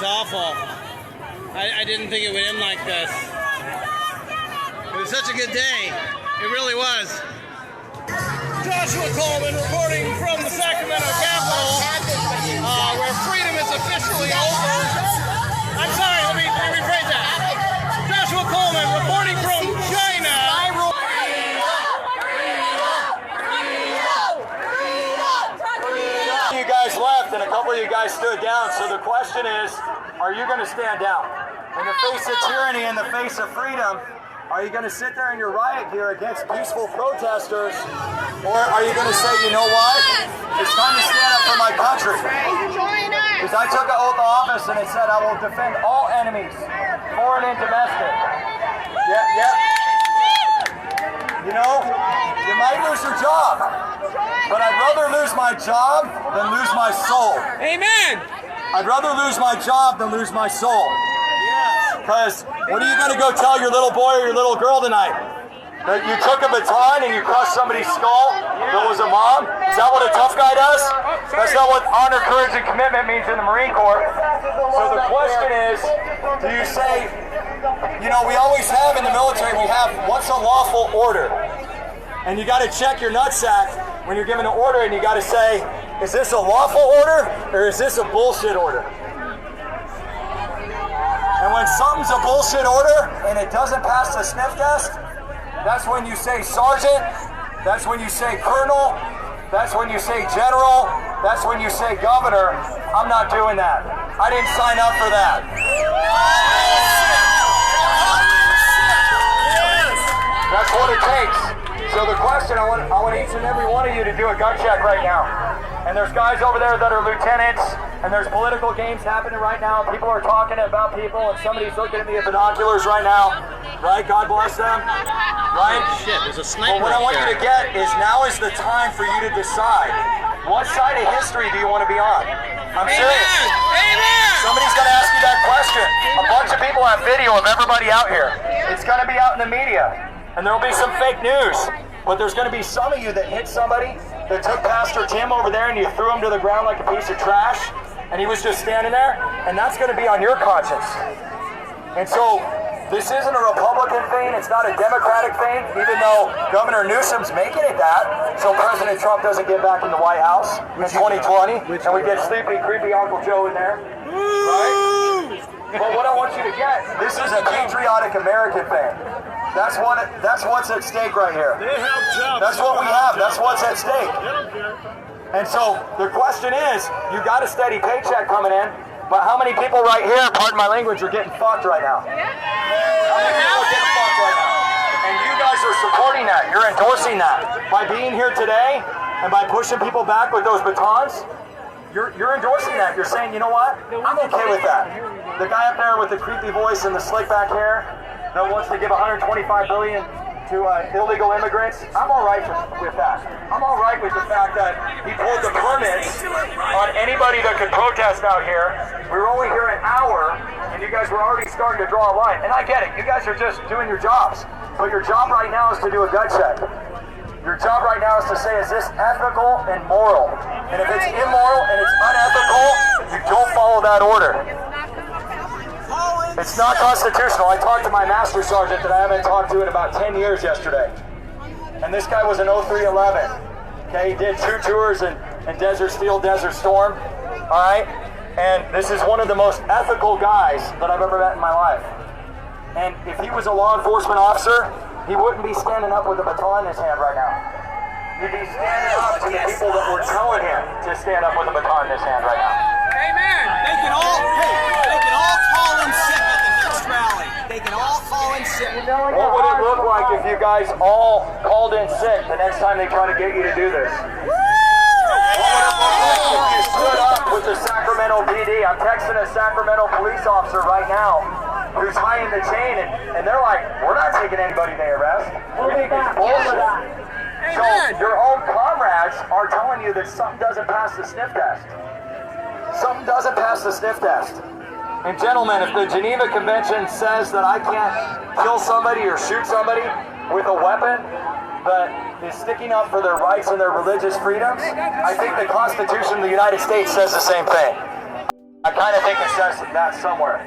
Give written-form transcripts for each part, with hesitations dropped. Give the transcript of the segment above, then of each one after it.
awful. I didn't think it would end like this. It was such a good day. It really was. Joshua Coleman reporting from the Sacramento Capitol, where freedom is officially over. I'm sorry, let me rephrase that. Joshua Coleman reporting from China. You guys left and a couple of you guys stood down, so the question is, are you going to stand down? In the face of tyranny, in the face of freedom, are you going to sit there in your riot gear against peaceful protesters, or are you going to say, you know what, it's time to stand up for my country? Because I took an oath of office and it said I will defend all enemies, foreign and domestic. Yeah. You know, you might lose your job, but I'd rather lose my job than lose my soul. Amen. I'd rather lose my job than lose my soul. Because what are you going to go tell your little boy or your little girl tonight? That you took a baton and you crushed somebody's skull that was a mom? Is that what a tough guy does? That's not what honor, courage, and commitment means in the Marine Corps. So the question is, do you say, you know, we always have in the military, we have what's a lawful order? And you got to check your nutsack when you're given an order, and you got to say, is this a lawful order or is this a bullshit order? And when something's a bullshit order and it doesn't pass the sniff test, that's when you say sergeant, that's when you say colonel, that's when you say general, that's when you say governor. I'm not doing that. I didn't sign up for that. That's what it takes. So the question, I want each and every one of you to do a gun check right now. And there's guys over there that are lieutenants, and there's political games happening right now. People are talking about people, and somebody's looking at me with binoculars right now. Right? God bless them. Right? Shit, there's a sniper. Well, what I want you to get is now is the time for you to decide. What side of history do you want to be on? I'm serious. Amen. Somebody's going to ask you that question. A bunch of people have video of everybody out here. It's going to be out in the media. And there will be some fake news. But there's going to be some of you that hit somebody, that took Pastor Tim over there and you threw him to the ground like a piece of trash, and he was just standing there, and that's going to be on your conscience. And so this isn't a Republican thing, it's not a Democratic thing, even though Governor Newsom's making it that, so President Trump doesn't get back in the White House in 2020, and we get sleepy, creepy Uncle Joe in there, right? But what I want you to get, this is a patriotic American thing. That's what's at stake right here. That's what we have. That's what's at stake. And so the question is, you got a steady paycheck coming in, but how many people right here, pardon my language, are getting fucked right now? How many people are getting fucked right now? And you guys are supporting that. You're endorsing that. By being here today and by pushing people back with those batons, you're endorsing that. You're saying, you know what? I'm okay with that. The guy up there with the creepy voice and the slick back hair that wants to give $125 billion to illegal immigrants, I'm all right with that. I'm all right with the fact that he pulled the permits on anybody that could protest out here. We were only here an hour, and you guys were already starting to draw a line. And I get it. You guys are just doing your jobs. But your job right now is to do a gun check. Your job right now is to say, is this ethical and moral? And if it's immoral and it's unethical, you don't follow that order. It's not constitutional. I talked to my master sergeant that I haven't talked to in about 10 years yesterday. And this guy was an 0311. Okay, he did 2 tours in Desert Steel, Desert Storm. All right? And this is one of the most ethical guys that I've ever met in my life. And if he was a law enforcement officer, he wouldn't be standing up with a baton in his hand right now. He'd be standing up to the people that were telling him to stand up with a baton in his hand right now. Amen. They can all call in sick at the next rally. They can all call in sick. What would it look like if you guys all called in sick the next time they try to get you to do this? What would it look like if you stood up with the Sacramento PD? I'm texting a Sacramento police officer right now who's tying the chain, and they're like, we're not taking anybody they arrest. We think it's bullshit. So your own comrades are telling you that something doesn't pass the sniff test. Something doesn't pass the sniff test. And gentlemen, if the Geneva Convention says that I can't kill somebody or shoot somebody with a weapon that is sticking up for their rights and their religious freedoms, I think the Constitution of the United States says the same thing. I kind of think it says that somewhere.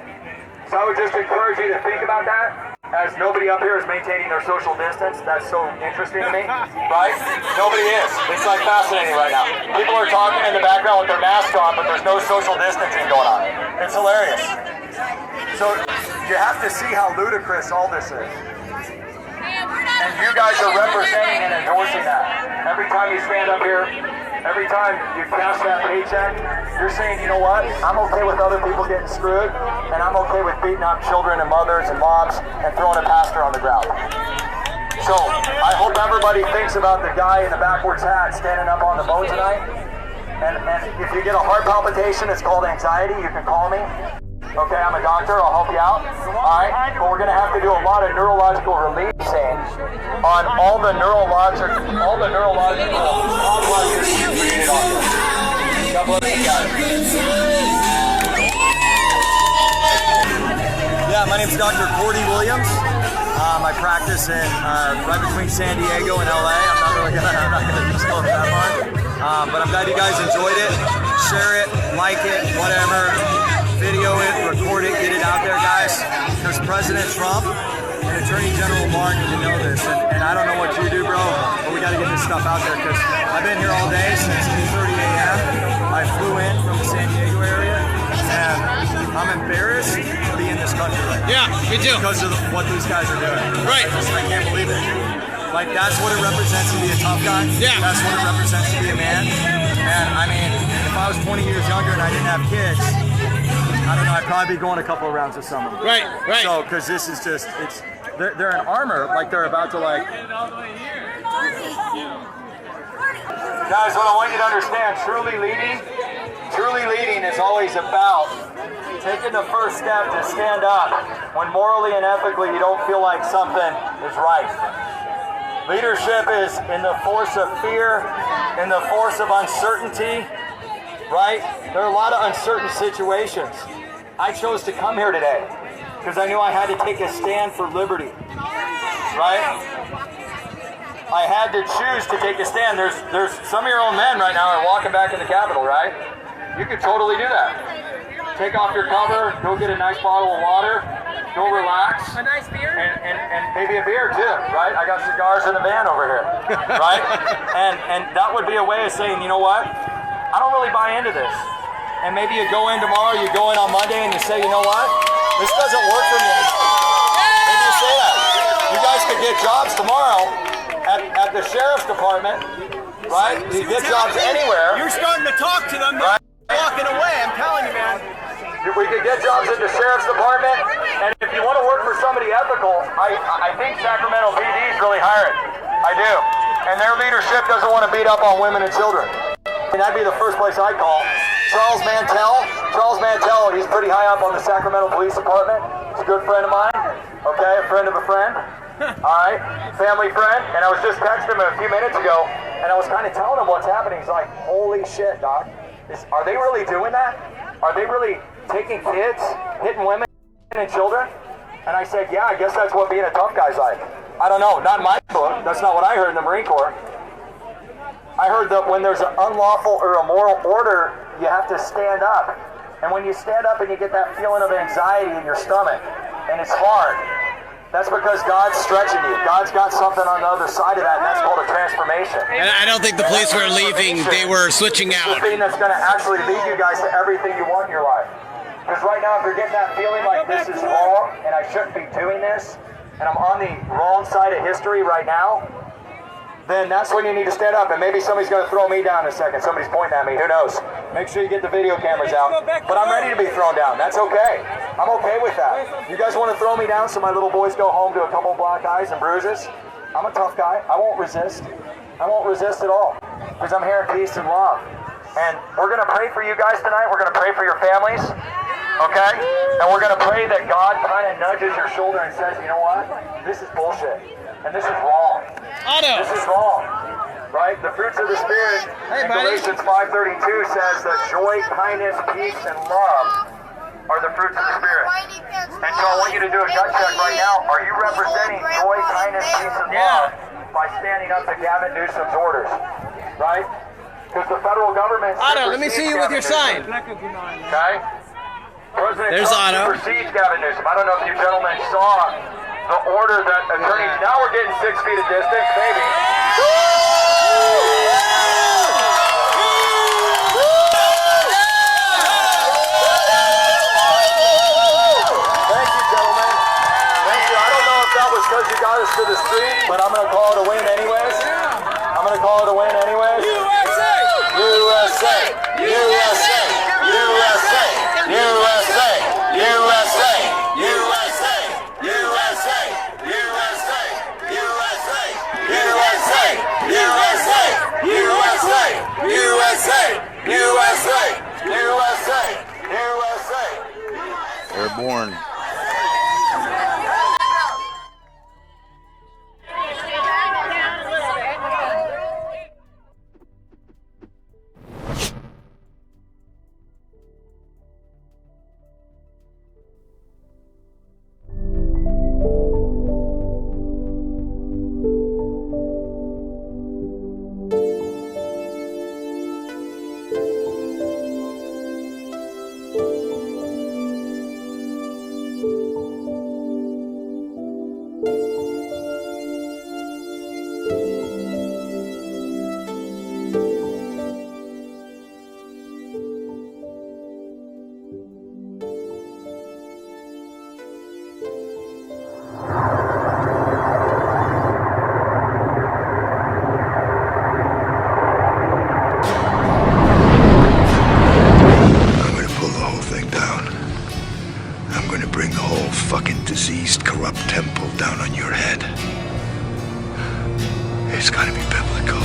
So I would just encourage you to think about that, as nobody up here is maintaining their social distance. That's so interesting to me, right? Nobody is. It's like fascinating right now. People are talking in the background with their mask on, but there's no social distancing going on. It's hilarious. So you have to see how ludicrous all this is. And you guys are representing and endorsing that. Every time you stand up here, every time you cash that paycheck, you're saying, you know what, I'm okay with other people getting screwed, and I'm okay with beating up children and mothers and moms and throwing a pastor on the ground. So I hope everybody thinks about the guy in the backwards hat standing up on the boat tonight. And if you get a heart palpitation, it's called anxiety, you can call me. Okay, I'm a doctor, I'll help you out. Alright, but we're gonna have to do a lot of neurological releasing on all the neurological complexes you created on this. God bless you guys. Yeah, my name's Dr. Cordy Williams. I practice in right between San Diego and LA. I'm not gonna disclose that part. But I'm glad you guys enjoyed it. Share it, like it, whatever. Video it, record it, get it out there, guys. Because President Trump and Attorney General Barr need to know this. And I don't know what you do, bro, but we got to get this stuff out there. Because I've been here all day since 8:30 a.m. I flew in from the San Diego area, and I'm embarrassed to be in this country right now. Yeah, me too. Because of what these guys are doing. Right. I can't believe it. Like, that's what it represents to be a tough guy. Yeah. That's what it represents to be a man. And I mean, if I was 20 years younger and I didn't have kids, I don't know, I'd probably be going a couple of rounds with someone. Right. So, because this is just, they're in armor, like they're about to like. Guys, what I want you to understand, truly leading is always about taking the first step to stand up when morally and ethically you don't feel like something is right. Leadership is in the force of fear, in the force of uncertainty, right? There are a lot of uncertain situations. I chose to come here today because I knew I had to take a stand for liberty, right? I had to choose to take a stand. There's some of your own men right now are walking back in the Capitol, right? You could totally do that. Take off your cover, go get a nice bottle of water, go relax. A nice beer? And maybe a beer too, right? I got cigars in the van over here, right? And that would be a way of saying, you know what? I don't really buy into this. And maybe you go in tomorrow, you go in on Monday and you say, you know what? This doesn't work for me. Maybe you say that. You guys could get jobs tomorrow at the sheriff's department, right? You get jobs anywhere. You're starting to talk to them. Right. They're walking away. I'm telling you, man. We could get jobs at the sheriff's department. And if you want to work for somebody ethical, I think Sacramento PD is really hiring. I do. And their leadership doesn't want to beat up on women and children. And that'd be the first place I'd call. Charles Mantell, he's pretty high up on the Sacramento Police Department. He's a good friend of mine, okay, a friend of a friend, all right, family friend. And I was just texting him a few minutes ago, and I was kind of telling him what's happening. He's like, holy shit, Doc, are they really doing that? Are they really taking kids, hitting women and children? And I said, yeah, I guess that's what being a tough guy's like. I don't know, not in my book. That's not what I heard in the Marine Corps. I heard that when there's an unlawful or immoral order, you have to stand up. And when you stand up and you get that feeling of anxiety in your stomach, and it's hard, that's because God's stretching you. God's got something on the other side of that, and that's called a transformation. And I don't think the police were leaving, they were switching out. It's the thing that's going to actually lead you guys to everything you want in your life. Because right now, if you're getting that feeling like this is wrong, and I shouldn't be doing this, and I'm on the wrong side of history right now, then that's when you need to stand up. And maybe somebody's going to throw me down in a second. Somebody's pointing at me. Who knows? Make sure you get the video cameras out. But I'm ready to be thrown down. That's okay. I'm okay with that. You guys want to throw me down so my little boys go home to a couple black eyes and bruises? I'm a tough guy. I won't resist. I won't resist at all. Because I'm here in peace and love. And we're going to pray for you guys tonight. We're going to pray for your families. Okay? And we're going to pray that God kind of nudges your shoulder and says, you know what? This is bullshit. And this is wrong. Otto. This is wrong, right? The fruits of the Spirit in Galatians 5:32 says that joy, kindness, peace, and love are the fruits of the Spirit. And so I want you to do a gut check right now. Are you representing joy, kindness, peace, and love by standing up to Gavin Newsom's orders, right? Because the federal government... Otto, let me see you with your sign. Okay? There's Otto. Proceeds, Gavin Newsom. I don't know if you gentlemen saw the order that attorneys. Now we're getting 6 feet of distance, maybe. Thank you, gentlemen. Thank you. I don't know if that was because you got us to the street, but I'm going to call it a win anyways. I'm going to call it a win anyways. USA! USA! USA! USA! USA! USA! USA! USA! USA! USA! USA! USA! USA! USA! USA! USA! USA! Airborne. Bring the whole fucking diseased, corrupt temple down on your head. It's gonna be biblical.